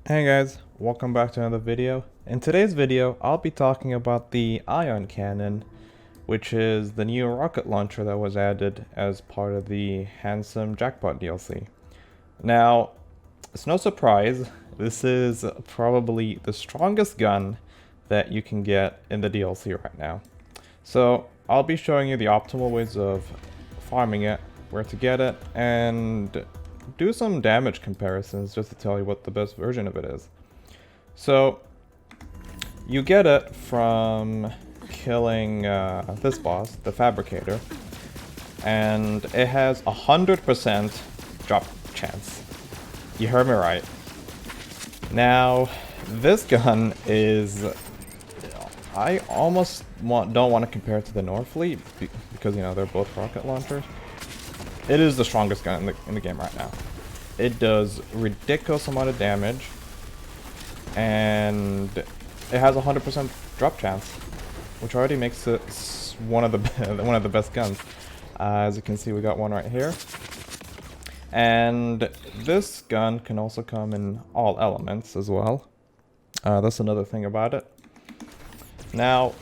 Hey guys, welcome back to another video. In today's video, I'll be talking about the ion cannon, which is the new rocket launcher that was added as part of the Handsome Jackpot DLC. Now, it's no surprise, this is probably the strongest gun that you can get in the DLC right now. So, I'll be showing you the optimal ways of farming it, where to get it, and do some damage comparisons just to tell you what the best version of it is. So, you get it from killing this boss, the Fabricator, and it has 100% drop chance. You heard me right. Now, this gun is... I almost don't want to compare it to the Norfleet because, you know, they're both rocket launchers. It is the strongest gun in the game right now. It does ridiculous amount of damage, and it has 100% drop chance, which already makes it one of the best guns. As you can see, we got one right here, and this gun can also come in all elements as well. That's another thing about it. Now,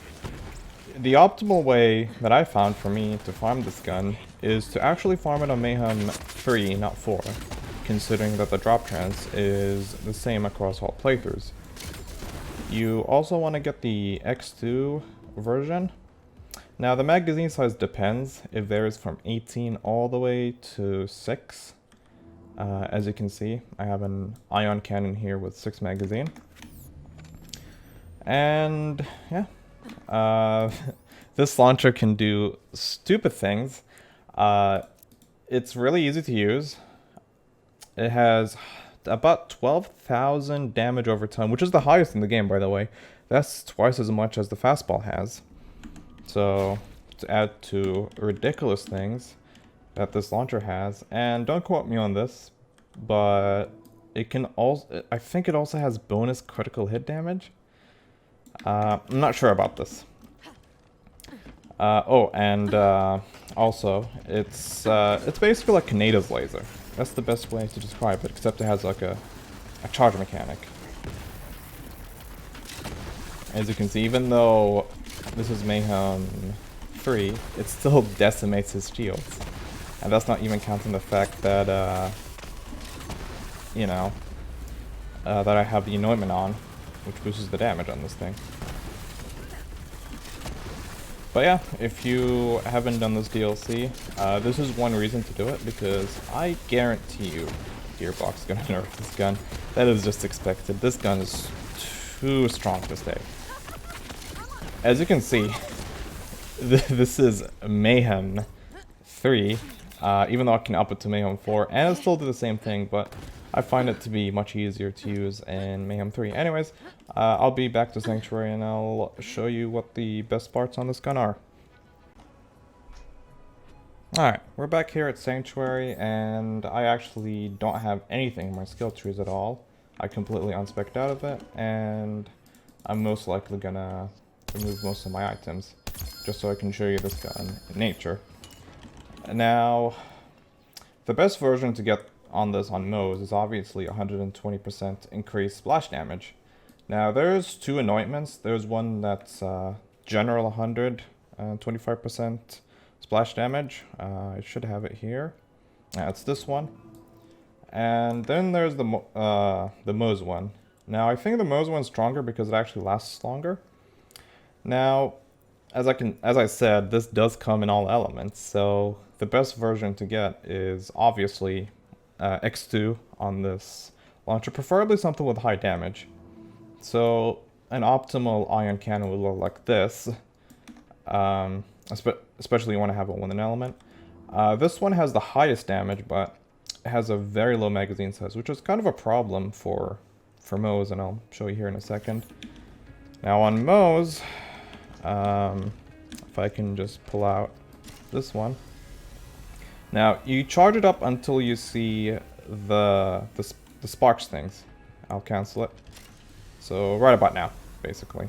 the optimal way that I found for me to farm this gun is to actually farm it on Mayhem 3, not 4, considering that the drop chance is the same across all playthroughs. You also want to get the X2 version. Now, the magazine size depends. It varies from 18 all the way to 6. As you can see, I have an ion cannon here with 6 magazine. And yeah, this launcher can do stupid things. It's really easy to use. It has about 12,000 damage over ton, which is the highest in the game, by the way. That's twice as much as the fastball has. So, to add to ridiculous things that this launcher has, and don't quote me on this, but it can also, I think it also has bonus critical hit damage. I'm not sure about this. Also, it's basically like Kaneda's laser. That's the best way to describe it, except it has like a charge mechanic. As you can see, even though this is Mayhem 3, it still decimates his shields. And that's not even counting the fact that, that I have the anointment on, which boosts the damage on this thing. But yeah, if you haven't done this DLC, this is one reason to do it, because I guarantee you Gearbox is gonna nerf this gun. That is just expected. This gun is too strong to stay. As you can see, this is Mayhem 3, even though I can up it to Mayhem 4, and it still do the same thing, but I find it to be much easier to use in Mayhem 3. Anyways, I'll be back to Sanctuary and I'll show you what the best parts on this gun are. Alright, we're back here at Sanctuary, and I actually don't have anything in my skill trees at all. I completely unspec'd out of it, and I'm most likely gonna remove most of my items, just so I can show you this gun in nature. Now, the best version to get on this on Moze is obviously 120% increased splash damage. Now, there's two anointments. There's one that's general 100 and 25% splash damage. I should have it here. It's this one. And then there's the Moze one. Now, I think the Moze one's stronger because it actually lasts longer. Now, as I said, this does come in all elements, so the best version to get is obviously X2 on this launcher, preferably something with high damage. So an optimal ion cannon would look like this, especially you want to have it with an element. This one has the highest damage, but it has a very low magazine size, which is kind of a problem for Moze, and I'll show you here in a second. Now on Moze, if I can just pull out this one. Now, you charge it up until you see the sparks things. I'll cancel it. So right about now, basically.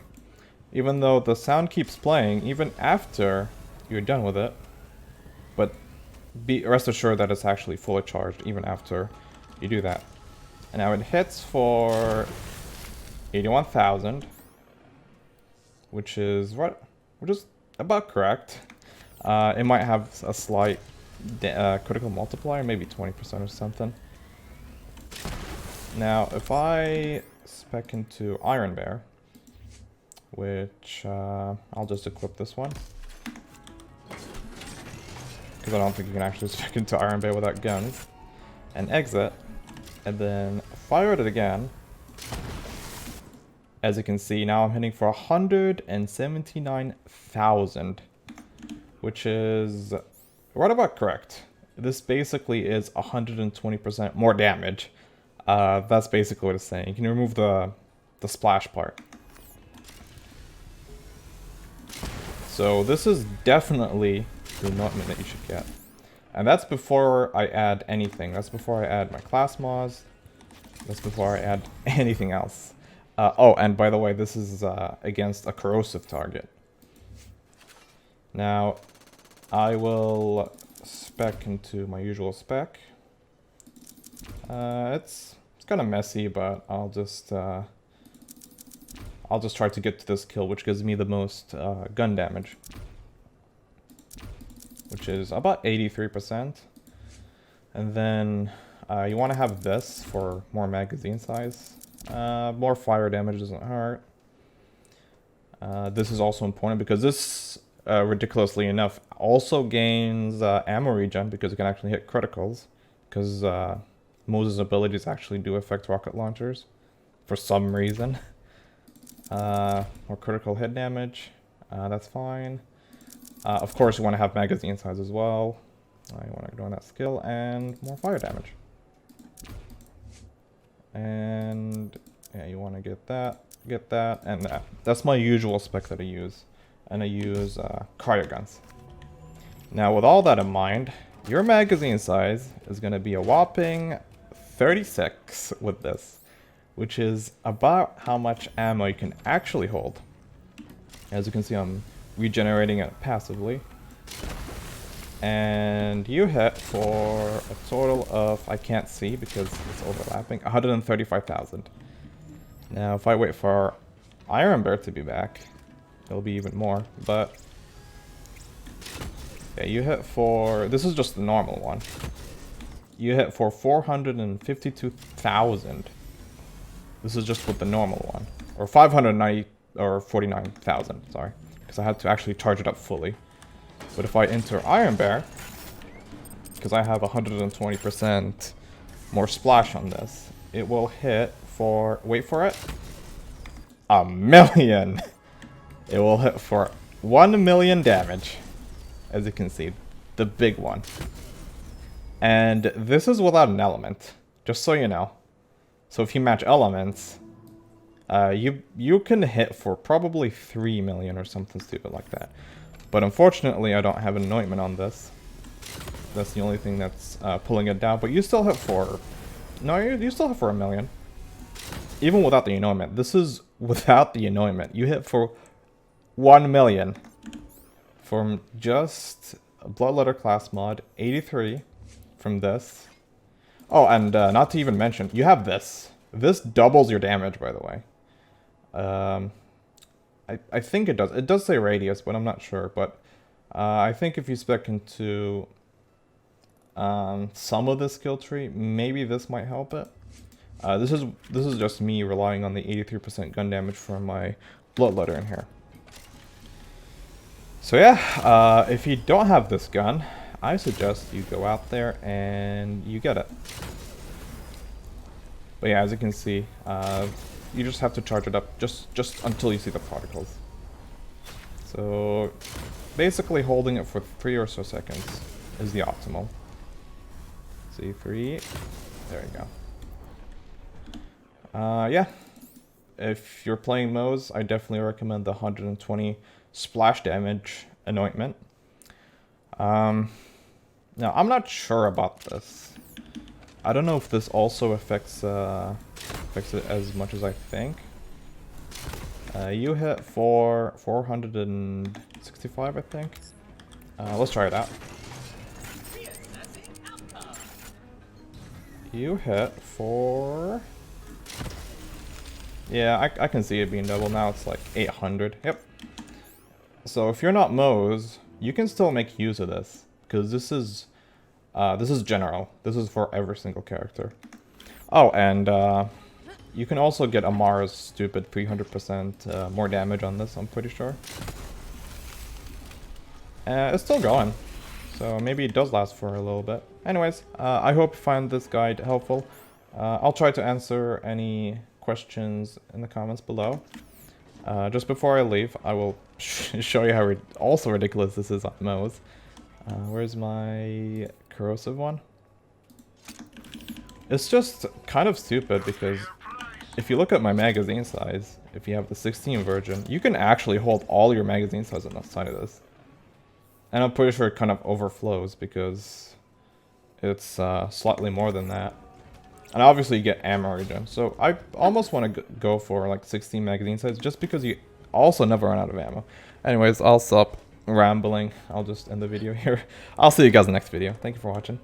Even though the sound keeps playing, even after you're done with it, but rest assured that it's actually fully charged even after you do that. And now it hits for 81,000, which is about correct. It might have a slight critical multiplier, maybe 20% or something. Now, if I spec into Iron Bear, which I'll just equip this one, because I don't think you can actually spec into Iron Bear without guns, and exit, and then fire it again. As you can see, now I'm hitting for 179,000, which is right about correct. This basically is 120% more damage. That's basically what it's saying. You can remove the splash part. So this is definitely the anointment that you should get. And that's before I add anything. That's before I add my class mods. That's before I add anything else. Oh, and by the way, this is against a corrosive target. Now, I will spec into my usual spec. It's kind of messy, but I'll just try to get to this kill, which gives me the most gun damage, which is about 83%. And then you want to have this for more magazine size. More fire damage doesn't hurt. This is also important because this, ridiculously enough, also gains ammo regen because it can actually hit criticals. Because Moses' abilities actually do affect rocket launchers for some reason. More critical hit damage. That's fine. Of course, you want to have magazine size as well. You want to go on that skill and more fire damage. And yeah, you want to get that, and that. That's my usual spec that I use. And I use cryo guns. Now, with all that in mind, your magazine size is going to be a whopping 36 with this, which is about how much ammo you can actually hold. As you can see, I'm regenerating it passively. And you hit for a total of, I can't see because it's overlapping, 135,000. Now, if I wait for Iron Bear to be back, it'll be even more, but yeah, you hit for, this is just the normal one. You hit for 452,000. This is just with the normal one, or 590 or 49,000, sorry, because I had to actually charge it up fully. But if I enter Iron Bear, because I have 120% more splash on this, it will hit for, wait for it, 1,000,000. It will hit for 1,000,000 damage, as you can see, the big one. And this is without an element, just so you know. So if you match elements, you can hit for probably 3,000,000 or something stupid like that. But unfortunately, I don't have an anointment on this. That's the only thing that's pulling it down. But you still hit for... No, you still hit for 1,000,000. Even without the anointment. This is without the anointment. You hit for 1,000,000. From just a Bloodletter class mod, 83 from this. Oh, and not to even mention, you have this. This doubles your damage, by the way. I think it does. It does say radius, but I'm not sure. But I think if you spec into some of the skill tree, maybe this might help it. This is just me relying on the 83% gun damage from my Bloodletter in here. So yeah, if you don't have this gun, I suggest you go out there and you get it. But yeah, as you can see, you just have to charge it up just until you see the particles. So basically holding it for 3 or so seconds is the optimal. See, 3, there you go. Yeah, if you're playing Moze, I definitely recommend the 120 splash damage anointment. Now, I'm not sure about this. I don't know if this also affects it as much as I think. You hit for 465, I think. Let's try it out. You hit for... Yeah, I can see it being double now. It's like 800. Yep. So if you're not Moe's, you can still make use of this. Because this is general. This is for every single character. Oh, and you can also get Amara's stupid 300% more damage on this, I'm pretty sure. It's still going. So maybe it does last for a little bit. Anyways, I hope you find this guide helpful. I'll try to answer any questions in the comments below. Just before I leave, I will show you how also ridiculous this is on Moe's. Where's my corrosive one? It's just kind of stupid because if you look at my magazine size, if you have the 16 version, you can actually hold all your magazine size on the side of this. And I'm pretty sure it kind of overflows because it's slightly more than that. And obviously you get ammo regen. So I almost want to go for like 16 magazine size just because you also never run out of ammo. Anyways, I'll stop rambling. I'll just end the video here. I'll see you guys in the next video. Thank you for watching.